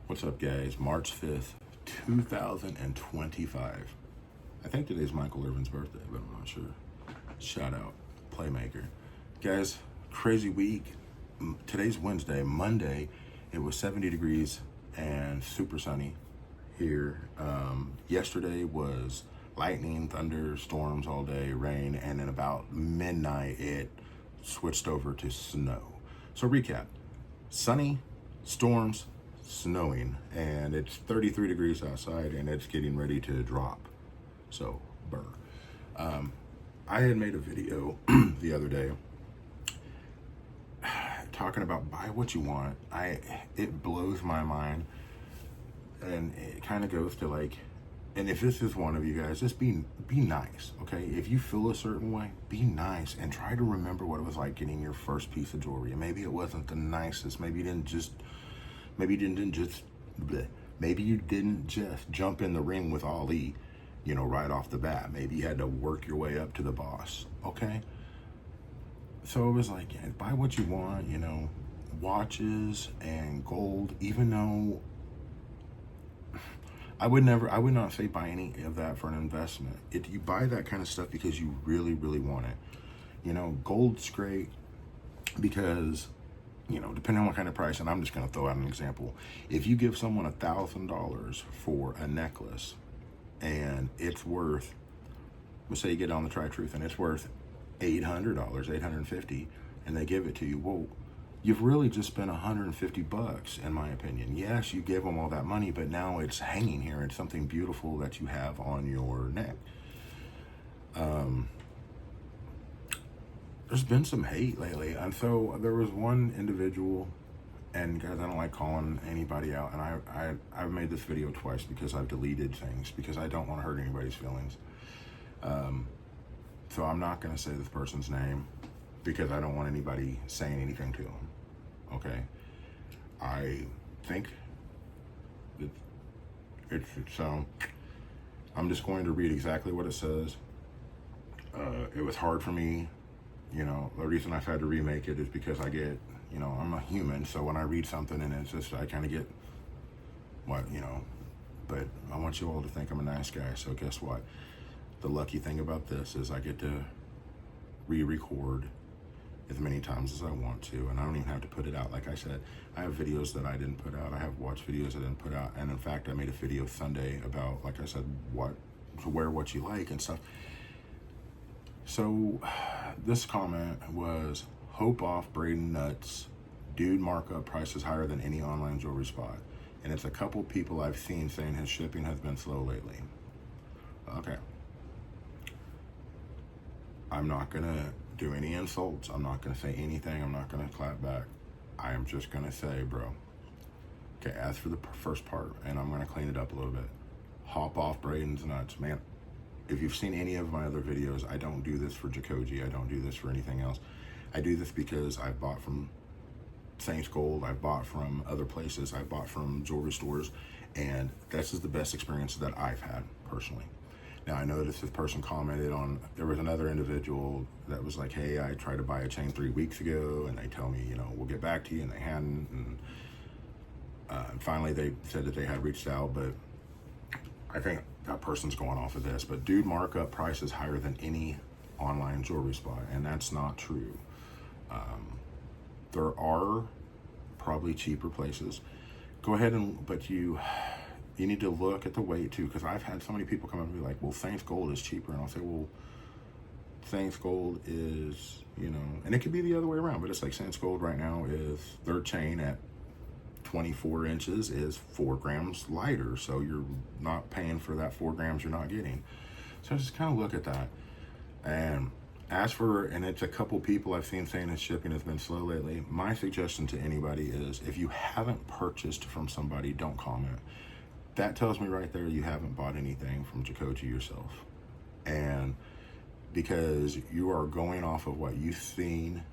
What's up, guys? March 5th, 2025. I think today's Michael Irvin's birthday, but I'm not sure. Shout out, Playmaker. Guys, crazy week. Today's Wednesday. Monday, it was 70 degrees and super sunny here. Yesterday was lightning, thunder, storms all day, rain, and then about midnight, it switched over to snow. So recap, sunny, storms, snowing, and it's 33 degrees outside and it's getting ready to drop. So burr. I had made a video the other day talking about buy what you want. It blows my mind, and it kind of goes to like, and if this is one of you guys, just be nice, okay? If you feel a certain way, be nice and try to remember what it was like getting your first piece of jewelry. And maybe it wasn't the nicest. Maybe you didn't just jump in the ring with Ali, right off the bat. Maybe you had to work your way up to the boss, okay? So it was like, yeah, buy what you want, watches and gold, even though I would not say buy any of that for an investment. You buy that kind of stuff because you really, really want it. Gold's great because, depending on what kind of price, and I'm just going to throw out an example. If you give someone $1,000 for a necklace and it's worth, let's say you get on the Tri-Truth and it's worth $800, $850, and they give it to you, well, you've really just spent $150, in my opinion. Yes, you give them all that money, but now it's hanging here. It's something beautiful that you have on your neck. There's been some hate lately, and so there was one individual, and guys, I don't like calling anybody out, and I've made this video twice because I've deleted things because I don't want to hurt anybody's feelings. So I'm not going to say this person's name because I don't want anybody saying anything to them. Okay, I think that it's I'm just going to read exactly what it says. It was hard for me. The reason I've had to remake it is because I get, I'm a human, so when I read something and it's just, I kind of get but I want you all to think I'm a nice guy, so guess what? The lucky thing about this is I get to re-record as many times as I want to, and I don't even have to put it out. Like I said, I have videos that I didn't put out. I have watch videos I didn't put out, and in fact, I made a video Sunday about, like I said, to wear what you like and stuff. So this comment was, hope off Braden nuts, dude markup price is higher than any online jewelry spot. And it's a couple people I've seen saying his shipping has been slow lately. Okay. I'm not gonna do any insults. I'm not gonna say anything. I'm not gonna clap back. I am just gonna say, bro. Okay, as for the first part, and I'm gonna clean it up a little bit. Hop off Braden's nuts, man. If you've seen any of my other videos, I don't do this for Jacoji. I don't do this for anything else. I do this because I've bought from Saints Gold. I've bought from other places. I've bought from jewelry stores. And this is the best experience that I've had, personally. Now, I noticed this person commented on, there was another individual that was like, hey, I tried to buy a chain 3 weeks ago, and they tell me, we'll get back to you, and they hadn't. And finally, they said that they had reached out, but I think that person's going off of this. But dude, markup price is higher than any online jewelry spot, and that's not true. There are probably cheaper places. Go ahead but you need to look at the weight too, because I've had so many people come up and be like, well, Saints Gold is cheaper. And I'll say, well, Saints Gold is, and it could be the other way around, but it's like Saints Gold right now is, their chain at 24 inches is 4 grams lighter. So you're not paying for that 4 grams you're not getting. So just kind of look at that. And and it's a couple people I've seen saying his shipping has been slow lately. My suggestion to anybody is, if you haven't purchased from somebody, don't comment. That tells me right there you haven't bought anything from Jacoji yourself. And because you are going off of what you've seen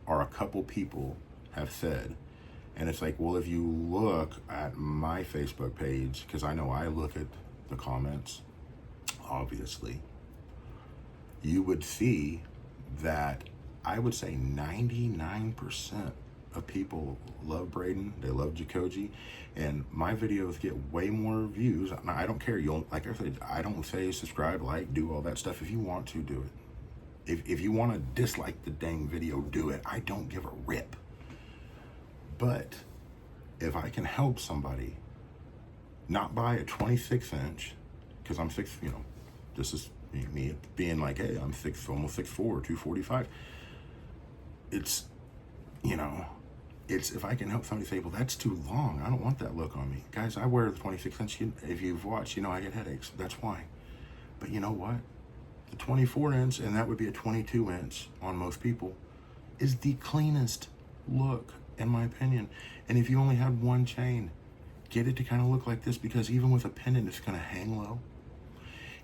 or a couple people have said. And it's like, well, if you look at my Facebook page, because I know I look at the comments, obviously, you would see that I would say 99% of people love Braden, they love Jacoji, and my videos get way more views. Now, I don't care. You'll, like I said, I don't say subscribe, like, do all that stuff. If you want to, do it. If you want to dislike the dang video, do it. I don't give a rip. But if I can help somebody not buy a 26-inch, because I'm six, you know, this is me being like, hey, I'm almost 6'4", 245. It's, you know, it's, if I can help somebody say, well, that's too long, I don't want that look on me. Guys, I wear the 26-inch. If you've watched, you know I get headaches. That's why. But you know what? The 24-inch, and that would be a 22-inch on most people, is the cleanest look, in my opinion. And if you only had one chain, get it to kind of look like this, because even with a pendant, it's going to hang low.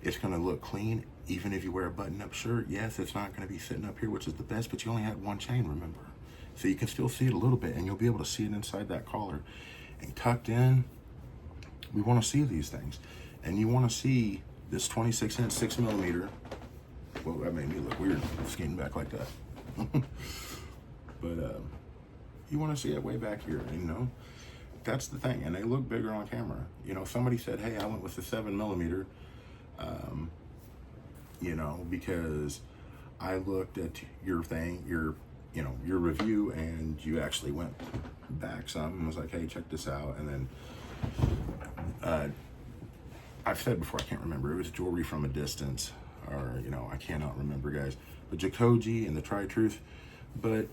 It's going to look clean. Even if you wear a button-up shirt, yes, it's not going to be sitting up here, which is the best, but you only had one chain, remember. So you can still see it a little bit, and you'll be able to see it inside that collar. And tucked in, we want to see these things. And you want to see this 26-inch, 6mm. Well, that made me look weird, skating back like that. But you want to see it way back here, you know? That's the thing, and they look bigger on camera. You know, somebody said, hey, I went with the 7mm, you know, because I looked at your thing, your review, and you actually went back some and was like, hey, check this out. And then I've said before, I can't remember, it was jewelry from a distance, or, you know, I cannot remember, guys, but Jacoji and the Tri-Truth. But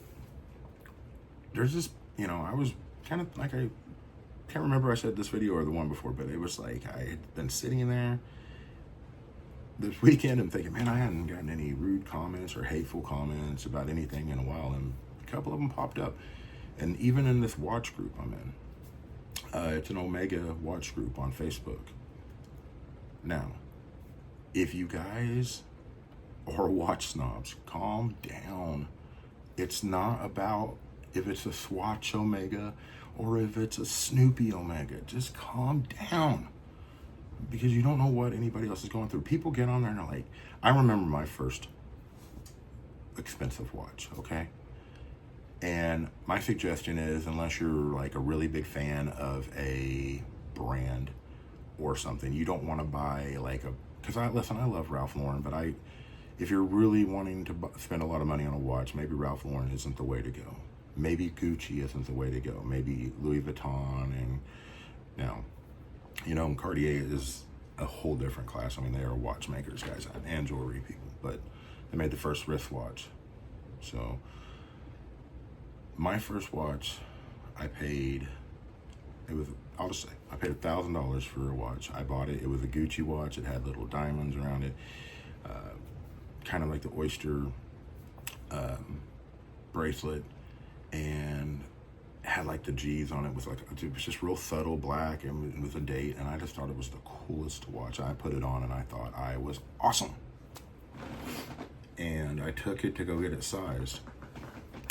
there's this, you know, I was kind of like, I can't remember I said this video or the one before, but it was like I had been sitting there this weekend and thinking, man, I hadn't gotten any rude comments or hateful comments about anything in a while, and a couple of them popped up. And even in this watch group I'm in, it's an Omega watch group on Facebook. Now, if you guys are watch snobs, calm down. It's not about if it's a Swatch Omega or if it's a Snoopy Omega. Just calm down, because you don't know what anybody else is going through. People get on there and are like, I remember my first expensive watch, okay? And my suggestion is, unless you're like a really big fan of a brand or something, you don't want to buy like a, because I love Ralph Lauren, but if you're really wanting to spend a lot of money on a watch, maybe Ralph Lauren isn't the way to go. Maybe Gucci isn't the way to go. Maybe Louis Vuitton, and now, you know, Cartier is a whole different class. I mean, they are watchmakers, guys, and jewelry people, but they made the first wristwatch. So my first watch, I paid, I'll just say, I paid $1,000 for a watch. I bought it. It was a Gucci watch. It had little diamonds around it, kind of like the oyster bracelet, and had like the G's on it. It was just real subtle black, and it was a date, and I just thought it was the coolest watch. I put it on and I thought I was awesome. And I took it to go get it sized,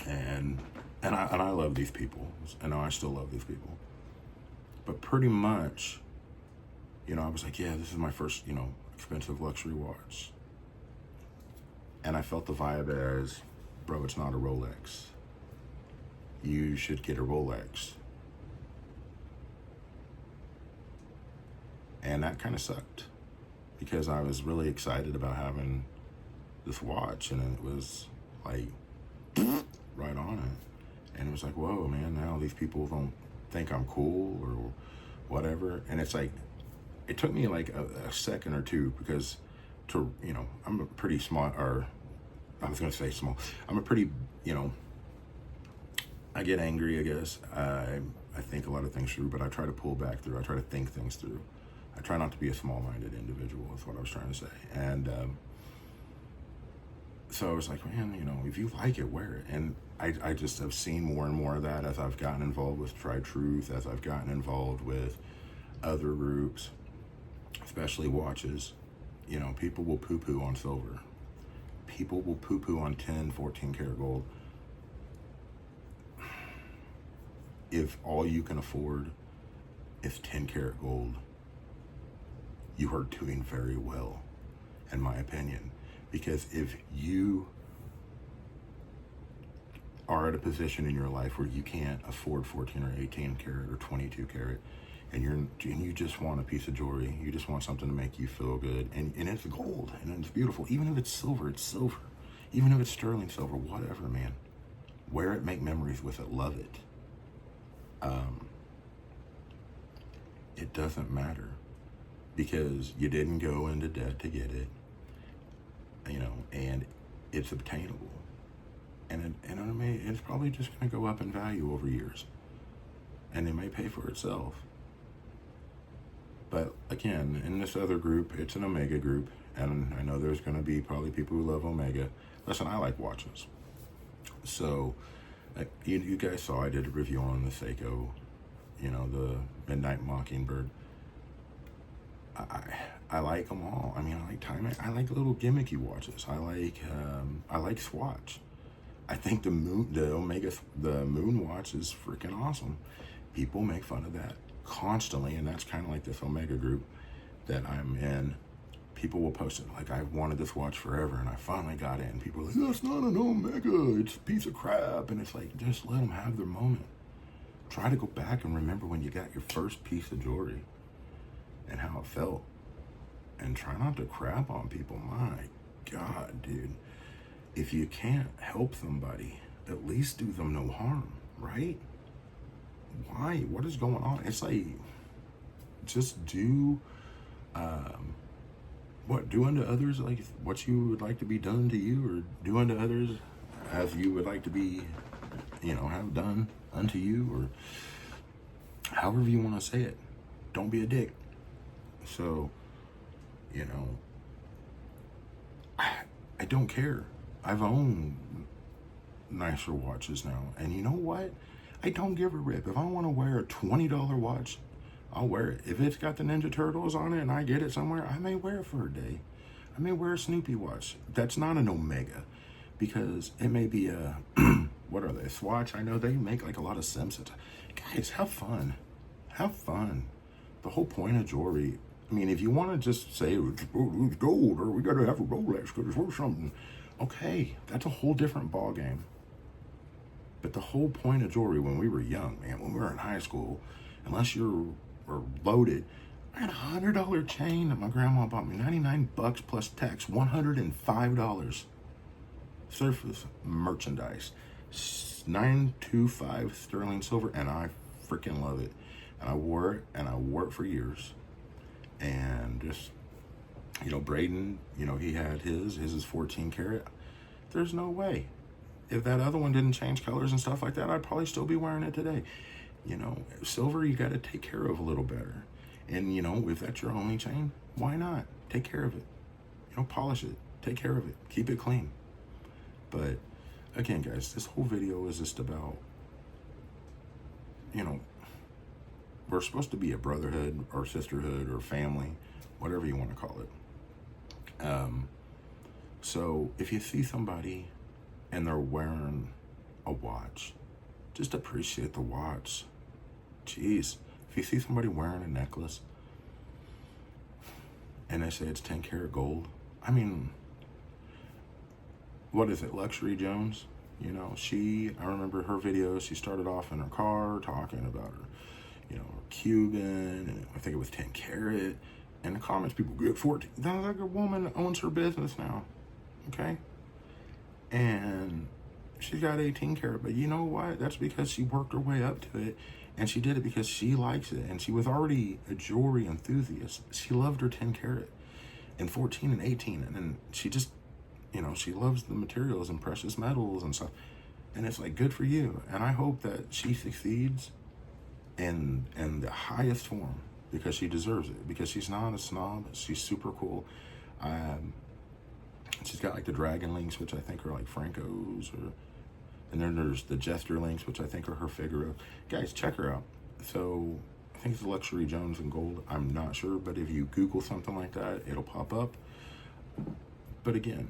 and I love these people, and I still love these people. But pretty much, you know, I was like, yeah, this is my first, you know, expensive luxury watch. And I felt the vibe as, bro, it's not a Rolex. You should get a Rolex. And that kind of sucked, because I was really excited about having this watch, and it was like right on it. And it was like, whoa, man, now these people don't think I'm cool or whatever. And it's like, it took me like a second or two, because you know, I'm a pretty smart, or I was going to say small. I'm a pretty, you know, I get angry, I guess. I think a lot of things through, but I try to pull back through. I try to think things through. I try not to be a small-minded individual, is what I was trying to say. And so I was like, man, you know, if you like it, wear it. And I just have seen more and more of that as I've gotten involved with Tri-Truth, as I've gotten involved with other groups, especially watches. You know, people will poo-poo on silver. People will poo-poo on 10, 14 karat gold. If all you can afford is 10 karat gold, you are doing very well, in my opinion. Because if you are at a position in your life where you can't afford 14 or 18 karat or 22 karat, and you just want a piece of jewelry, you just want something to make you feel good, and it's gold and it's beautiful. Even if it's silver, it's silver. Even if it's sterling silver, whatever, man. Wear it, make memories with it, love it. It doesn't matter because you didn't go into debt to get it, and it's obtainable. And it's probably just going to go up in value over years, and it may pay for itself. But again, in this other group, it's an Omega group, and I know there's going to be probably people who love Omega. Listen, I like watches. So, you guys saw I did a review on the Seiko, the Midnight Mockingbird. I like them all. I mean, I like Timex. I like little gimmicky watches. I like Swatch. I think the Moon watch is freaking awesome. People make fun of that constantly, and that's kind of like this Omega group that I'm in. People will post it like, I've wanted this watch forever and I finally got it, and people are like, that's not an Omega, it's a piece of crap. And it's like, just let them have their moment. Try to go back and remember when you got your first piece of jewelry and how it felt, and try not to crap on people. My God, dude, if you can't help somebody, at least do them no harm, right? Why? What is going on? It's like, just do do unto others like what you would like to be done to you, or do unto others as you would like to be, have done unto you, or however you want to say it. Don't be a dick. So, I don't care. I've owned nicer watches now, and you know what? I don't give a rip. If I want to wear a $20 watch, I'll wear it. If it's got the Ninja Turtles on it and I get it somewhere, I may wear it for a day. I may wear a Snoopy watch. That's not an Omega, because it may be a, what are they, Swatch? I know they make like a lot of Simpsons. Guys, have fun. Have fun. The whole point of jewelry, I mean, if you want to just say, it's gold, or we got to have a Rolex because it's worth something, okay, that's a whole different ball game. But the whole point of jewelry when we were young, man, when we were in high school, unless you were loaded, I had a $100 chain that my grandma bought me, $99 plus tax, $105. Surface merchandise, 925 sterling silver, and I freaking love it. And I wore it for years. And just, Braden, he had his is 14 karat. There's no way. If that other one didn't change colors and stuff like that, I'd probably still be wearing it today. Silver, you got to take care of a little better. And, if that's your only chain, why not? Take care of it. Polish it. Take care of it. Keep it clean. But, again, guys, this whole video is just about, we're supposed to be a brotherhood or sisterhood or family, whatever you want to call it. So, if you see somebody and they're wearing a watch, just appreciate the watch. Jeez, if you see somebody wearing a necklace and they say it's 10 karat gold, I mean, what is it, Luxury Jones? I remember her videos, she started off in her car talking about her, her Cuban, and I think it was 10 karat. In the comments, people get 14. That's like a woman that owns her business now, okay? And she's got 18 karat, but you know what? That's because she worked her way up to it, and she did it because she likes it, and she was already a jewelry enthusiast. She loved her 10 karat and 14 and 18, and then she just, she loves the materials and precious metals and stuff, and it's like, good for you. And I hope that she succeeds in the highest form, because she deserves it, because she's not a snob. She's super cool. She's got like the dragon links, which I think are like Franco's, and then there's the Jester links, which I think are her Figaro. Guys, check her out. So I think it's Luxury Jones in gold. I'm not sure, but if you Google something like that, it'll pop up. But again,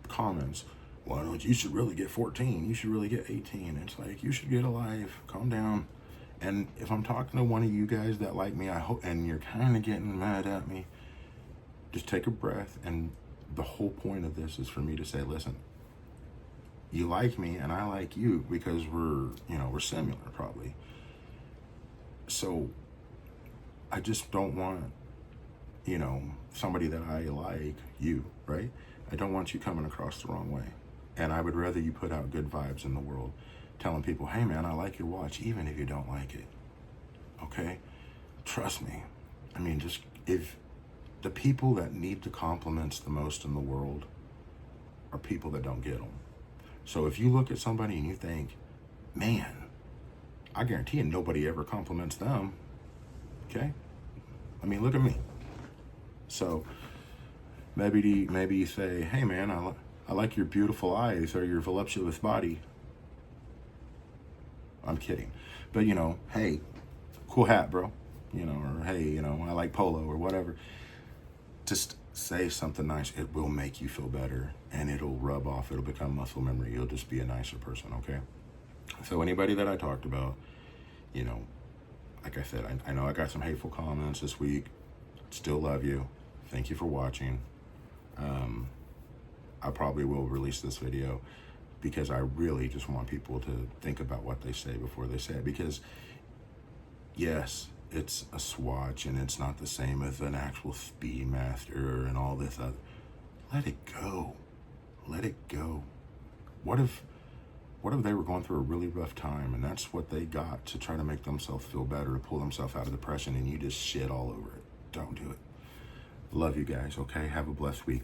comments, why don't you should really get 14? You should really get 18. It's like, you should get a life. Calm down. And if I'm talking to one of you guys that like me, I hope, and you're kind of getting mad at me, just take a breath. And the whole point of this is for me to say, listen, You like me and I like you because we're similar probably. So I just don't want, somebody that I like, you, right? I don't want you coming across the wrong way. And I would rather you put out good vibes in the world, telling people, hey man, I like your watch, even if you don't like it. Okay? Trust me. I mean, just if the people that need the compliments the most in the world are people that don't get them. So if you look at somebody and you think, man, I guarantee you nobody ever compliments them. Okay? I mean, look at me. So maybe you say, hey man, I like your beautiful eyes or your voluptuous body. I'm kidding. But hey, cool hat, bro. Or hey, I like polo or whatever. Just say something nice. It will make you feel better and it'll rub off. It'll become muscle memory. You'll just be a nicer person, okay? So anybody that I talked about, like I said, I know I got some hateful comments this week. Still love you. Thank you for watching. I probably will release this video because I really just want people to think about what they say before they say it. Because yes, it's a swatch and it's not the same as an actual Speedmaster and all this other. Let it go. Let it go. What if they were going through a really rough time and that's what they got to try to make themselves feel better, to pull themselves out of depression, and you just shit all over it? Don't do it. Love you guys, okay? Have a blessed week.